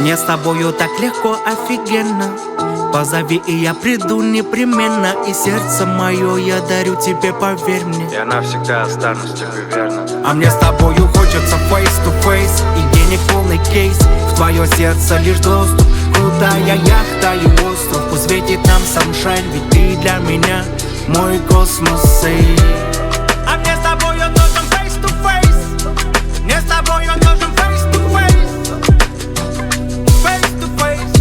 Мне с тобою так легко, офигенно. Позови, и я приду непременно. И сердце мое я дарю тебе, поверь мне. Я навсегда останусь тебе верным. А мне с тобою хочется face to face. И денег полный кейс. В твое сердце лишь доступ. Крутая яхта и остров. Пусть светит нам sunshine, ведь ты для меня мой космос. А мне с тобою нужен face to face. Мне с тобою нужен face to face. Face to face.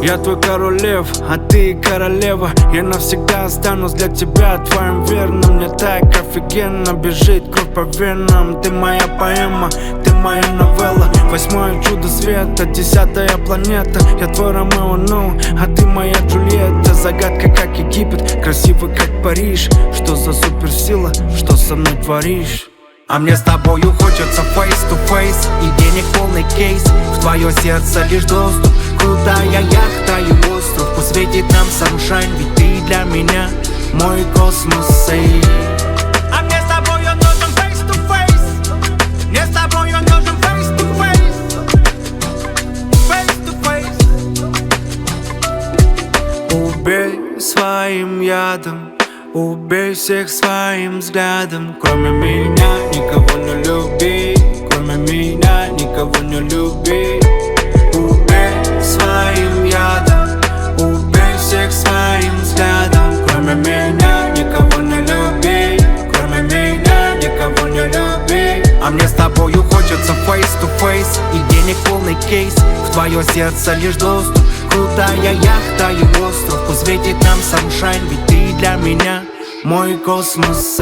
Я твой король лев, а ты королева. Я навсегда останусь для тебя твоим верным. Мне так офигенно бежит кровь по венам. Ты моя поэма, ты моя новелла. Восьмое чудо света, 10-я планета. Я твой Ромео, ну, а ты моя Джульетта. Загадка как Египет, красивый как Париж. Что за суперсила, что со мной творишь? А мне с тобою хочется face to face. И денег полный кейс. В твое сердце лишь доступ. Крутая яхта и остров. Пусть светит нам sunshine, ведь ты для меня мой космос. А мне с тобою нужен face to face. Мне с тобою нужен face to face. Face to face. Убей своим ядом, убей всех своим взглядом. Кроме меня никого не люби. Кроме меня никого не люби. Убей своим ядом, убей всех своим взглядом. Кроме меня никого не люби. Кроме меня никого не люби. А мне с тобою хочется face to face. И денег полный кейс. В твое сердце лишь доступ. Крутая яхта и остров. Пусть светит нам sunshine, ведь ты для меня мой космос.